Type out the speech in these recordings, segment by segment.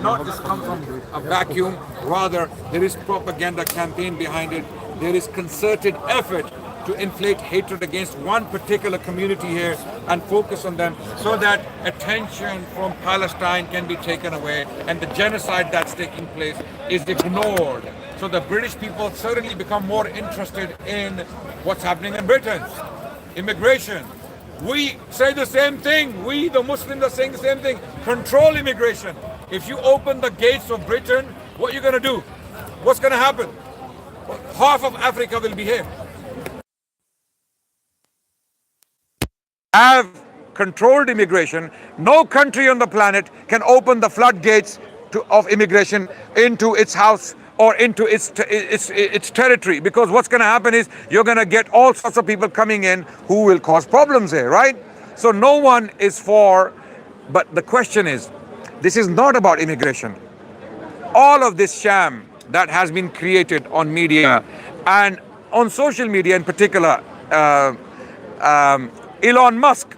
not just come from a vacuum. Rather, there is propaganda campaign behind it. There is concerted effort to inflate hatred against one particular community here and focus on them so that attention from Palestine can be taken away and the genocide that's taking place is ignored. So the British people certainly become more interested in what's happening in Britain. Immigration. We say the same thing. We, the Muslims, are saying the same thing. Control immigration. If you open the gates of Britain, what are you going to do? What's going to happen? Half of Africa will be here. Have controlled immigration. No country on the planet can open the floodgates of immigration into its house or into its territory, because what's going to happen is you're going to get all sorts of people coming in who will cause problems here, right? So no one is for, but the question is, this is not about immigration. All of this sham that has been created on media and on social media in particular, Elon Musk,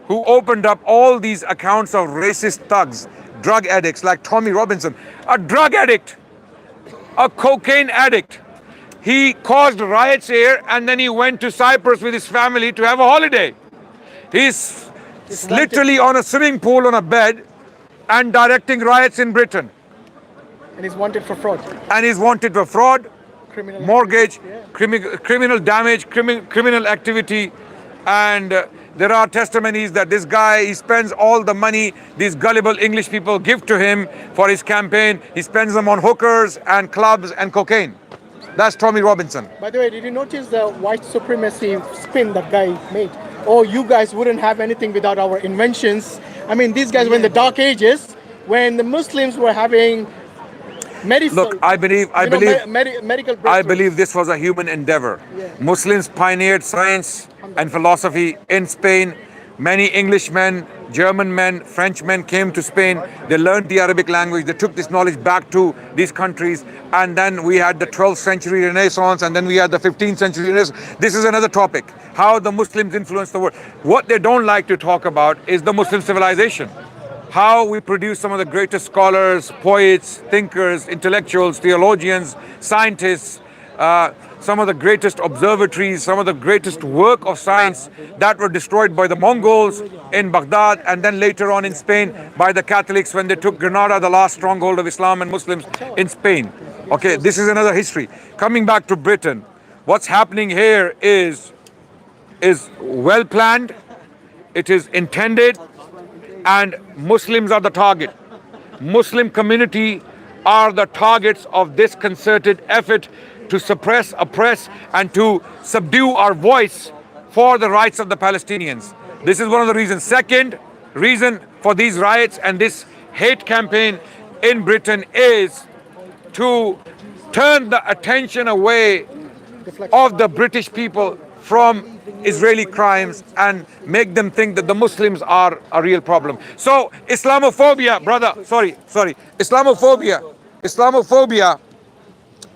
who opened up all these accounts of racist thugs, drug addicts like Tommy Robinson, a drug addict, a cocaine addict. He caused riots here and then he went to Cyprus with his family to have a holiday. He's literally on a swimming pool on a bed and directing riots in Britain. And he's wanted for fraud. And he's wanted for fraud, Criminal mortgage, activity, criminal damage, criminal activity. And there are testimonies that this guy, he spends all the money these gullible English people give to him for his campaign. He spends them on hookers and clubs and cocaine. That's Tommy Robinson. By the way, did you notice the white supremacy spin that guy made? Oh, you guys wouldn't have anything without our inventions. I mean, these guys were in the dark ages when the Muslims were having medical. Look, I believe medical I believe this was a human endeavor. Yeah. Muslims pioneered science and philosophy in Spain. Many Englishmen, German men, French men came to Spain. They learned the Arabic language. They took this knowledge back to these countries. And then we had the 12th century Renaissance, and then we had the 15th century Renaissance. This is another topic, how the Muslims influenced the world. What they don't like to talk about is the Muslim civilization. How we produce some of the greatest scholars, poets, thinkers, intellectuals, theologians, scientists, some of the greatest observatories, some of the greatest work of science that were destroyed by the Mongols in Baghdad and then later on in Spain by the Catholics when they took Granada, the last stronghold of Islam and Muslims in Spain. Okay, this is another history. Coming back to Britain, what's happening here is well planned, it is intended, and Muslims are the target. Muslim community are the targets of this concerted effort to suppress, oppress, and to subdue our voice for the rights of the Palestinians. This is one of the reasons. Second reason for these riots and this hate campaign in Britain is to turn the attention away of the British people from Israeli crimes and make them think that the Muslims are a real problem. So Islamophobia, brother,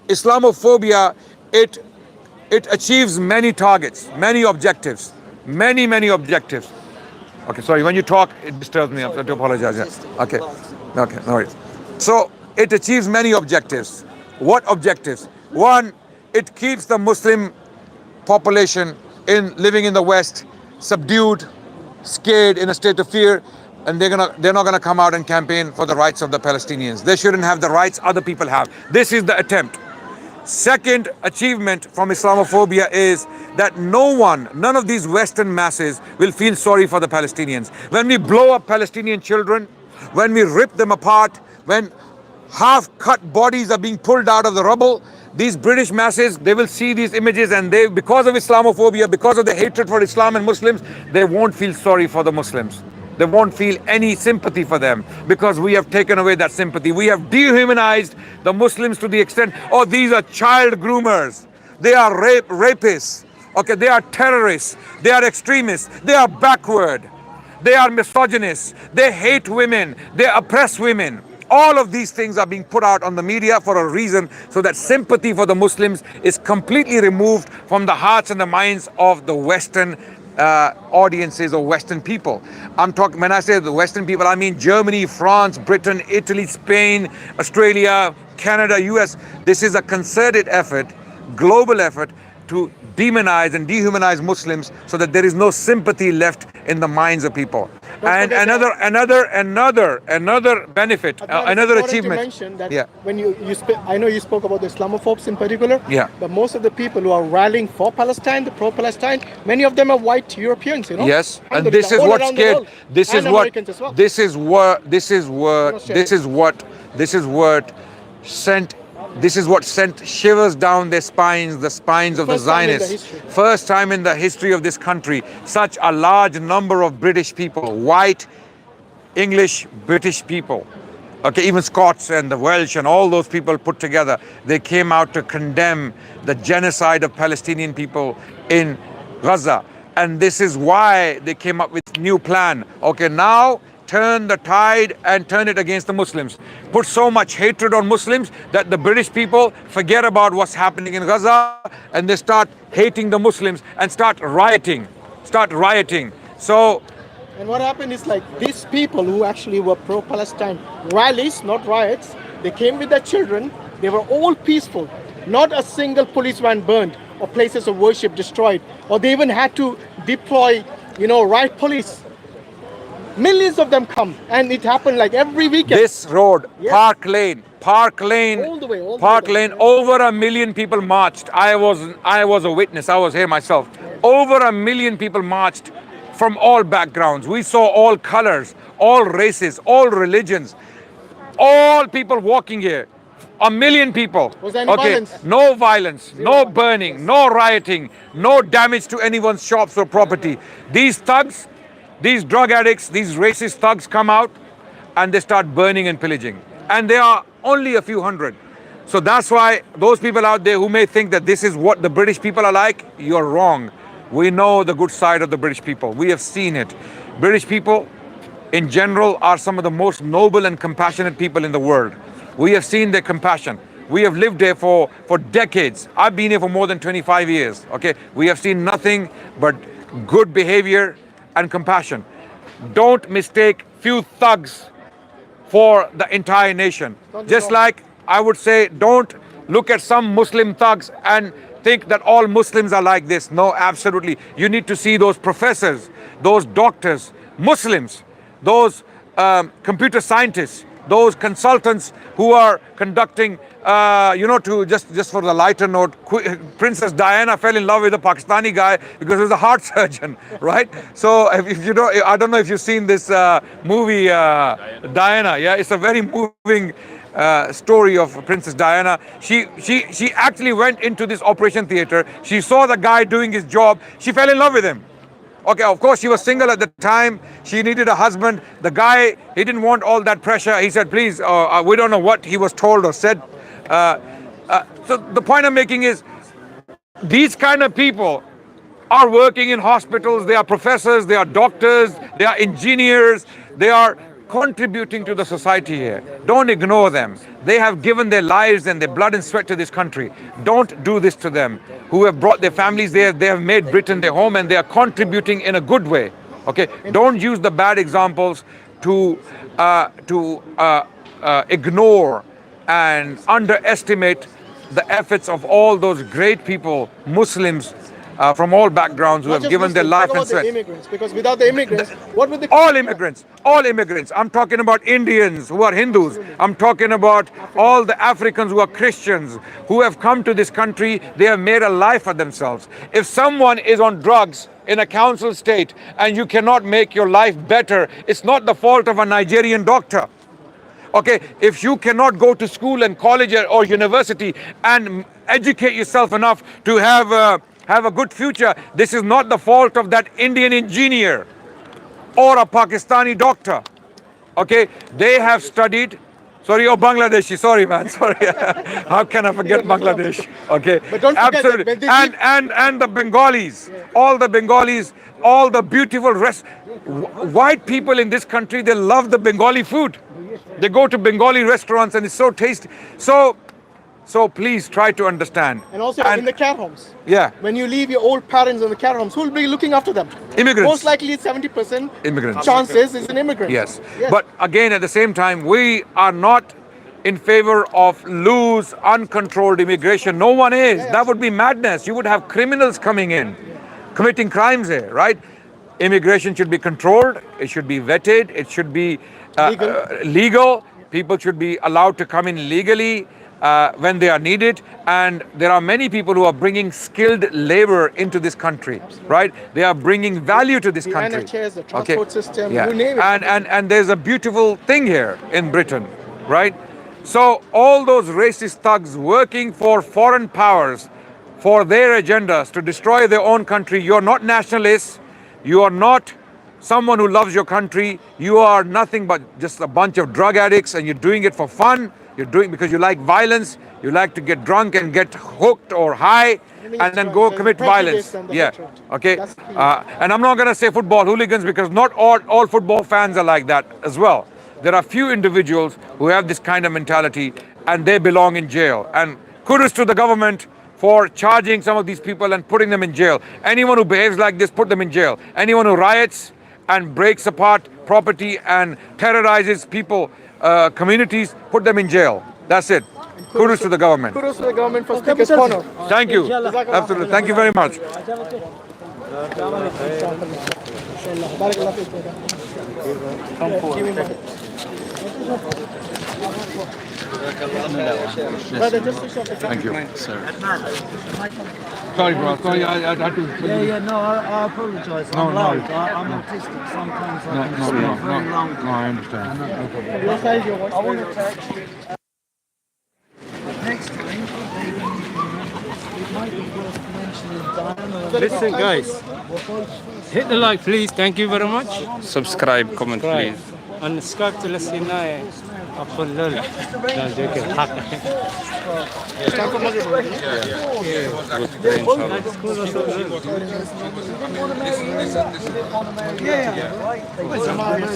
Islamophobia, it achieves many targets, many objectives, many objectives. Okay, sorry, when you talk, it disturbs me. I have to apologize. Yeah. Okay, no worries. So it achieves many objectives. What objectives? One, it keeps the Muslim population living in the West subdued, scared, in a state of fear, and they're not gonna come out and campaign for the rights of the Palestinians. They shouldn't have the rights other people have. This is the attempt. Second achievement from Islamophobia is that none of these Western masses will feel sorry for the Palestinians. When we blow up Palestinian children, when we rip them apart, when half-cut bodies are being pulled out of the rubble, these British masses, they will see these images and they, because of Islamophobia, because of the hatred for Islam and Muslims, they won't feel sorry for the Muslims. They won't feel any sympathy for them because we have taken away that sympathy. We have dehumanized the Muslims to the extent, oh, these are child groomers. They are rapists. Okay, they are terrorists. They are extremists. They are backward. They are misogynists. They hate women. They oppress women. All of these things are being put out on the media for a reason, so that sympathy for the Muslims is completely removed from the hearts and the minds of the Western audiences or Western people. I'm talking, when I say the Western people, I mean Germany, France, Britain, Italy, Spain, Australia, Canada, US. This is a concerted effort, global effort to demonize and dehumanize Muslims so that there is no sympathy left in the minds of people. And another benefit, Adnan, it's another important to achievement. mention that Yeah. when I know you spoke about the Islamophobes in particular. Yeah. But most of the people who are rallying for Palestine, the pro-Palestine, many of them are white Europeans. You know. Yes, and Alhamdulillah, this is all what around the scared. world, This is and what. Americans as well. This is what. This is what. Australia. This is what sent. This is what sent shivers down their spines, the spines of the First time in the Zionists. history. First time in the history of this country, such a large number of British people, white, English, British people, okay, even Scots and the Welsh and all those people put together, they came out to condemn the genocide of Palestinian people in Gaza. And this is why they came up with new plan. Okay, now turn the tide and turn it against the Muslims. Put so much hatred on Muslims that the British people forget about what's happening in Gaza and they start hating the Muslims and start rioting. So And what happened is like these people who actually were pro-Palestine rallies, not riots, they came with their children. They were all peaceful. Not a single police van burned or places of worship destroyed. Or they even had to deploy, riot police. Millions of them come, and it happened like every weekend. this road, Yes. Park Lane, All the way, Park there. Lane, over 1 million people marched. I was a witness. I was here myself. Over 1 million people marched from all backgrounds. We saw all colors, all races, all religions, all people walking here. 1 million people. Was there any violence? No violence, no burning, no rioting, no damage to anyone's shops or property. These thugs, these drug addicts, these racist thugs come out and they start burning and pillaging. And they are only a few hundred. So that's why those people out there who may think that this is what the British people are like, you're wrong. We know the good side of the British people. We have seen it. British people in general are some of the most noble and compassionate people in the world. We have seen their compassion. We have lived there for decades. I've been here for more than 25 years. Okay, we have seen nothing but good behavior and compassion. Don't mistake few thugs for the entire nation. Just like I would say, don't look at some Muslim thugs and think that all Muslims are like this. No, absolutely. You need to see those professors, those doctors, Muslims, those computer scientists, those consultants who are conducting, to just for the lighter note, Princess Diana fell in love with a Pakistani guy because he was a heart surgeon, right? So if you don't, I don't know if you've seen this movie, Diana. Yeah, it's a very moving story of Princess Diana. She actually went into this operation theater. She saw the guy doing his job. She fell in love with him. Okay, of course, she was single at the time. She needed a husband. The guy, he didn't want all that pressure. He said, please, we don't know what he was told or said. So the point I'm making is, these kind of people are working in hospitals. They are professors, they are doctors, they are engineers, they are contributing to the society here. Don't ignore them. They have given their lives and their blood and sweat to this country. Don't do this to them. Who have brought their families there, they have made Britain their home and they are contributing in a good way. Okay, don't use the bad examples to ignore and underestimate the efforts of all those great people, Muslims, from all backgrounds who have given their life and sweat. Immigrants, because without the immigrants, what would the All immigrants. I'm talking about Indians who are Hindus. I'm talking about all the Africans who are Christians who have come to this country. They have made a life for themselves. If someone is on drugs in a council state and you cannot make your life better, it's not the fault of a Nigerian doctor. Okay, if you cannot go to school and college or university and educate yourself enough to have a good future, this is not the fault of that Indian engineer or a Pakistani doctor. Okay, they have studied. Sorry, Bangladeshi. Sorry, man. Sorry. How can I forget Bangladesh? Okay, But don't forget absolutely. that And the Bengalis, all the Bengalis, all the beautiful white people in this country. They love the Bengali food. They go to Bengali restaurants and it's so tasty. So So please try to understand. And also in the care homes. Yeah, When you leave your old parents in the care homes, who will be looking after them? Immigrants. Most likely 70% Immigrants. chances is an immigrant. Yes. But again, at the same time, we are not in favor of loose, uncontrolled immigration. No one is. That would be madness. You would have criminals coming in, committing crimes here, right? Immigration should be controlled. It should be vetted. It should be legal. People should be allowed to come in legally when they are needed. And there are many people who are bringing skilled labor into this country, right? They are bringing value to this country. NHS, the transport system, Yeah. you name it. And there's a beautiful thing here in Britain, right? So all those racist thugs working for foreign powers for their agendas to destroy their own country, you're not nationalists, you are not someone who loves your country, you are nothing but just a bunch of drug addicts, and you're doing it for fun, you're doing because you like violence, you like to get drunk and get hooked or high and then go commit violence. Yeah, okay. And I'm not going to say football hooligans because not all football fans are like that as well. There are few individuals who have this kind of mentality and they belong in jail. And kudos to the government for charging some of these people and putting them in jail. Anyone who behaves like this, put them in jail. Anyone who riots and breaks apart property and terrorizes people, communities, put them in jail. That's it. Kudos to the government. Kudos to the government for Speaker's Corner. Thank you. Absolutely. Thank you very much. Thank you. Sorry, bro. Sorry, I had to. No, I apologise. I'm loud. I'm autistic. Sometimes I can speak very loud. No, I understand. I want to actually. Next time, it might be worth mentioning Diana. Listen, guys, hit the like, please. Thank you very much. Subscribe, comment, please. And subscribe to Lasina. Apolol. No, joking.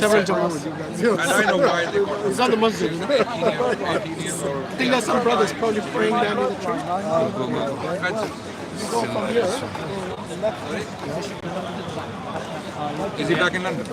Several jobs. It's not the masjid, you know? I think that some brothers probably praying down in the tree. You go from here. Is he back in London?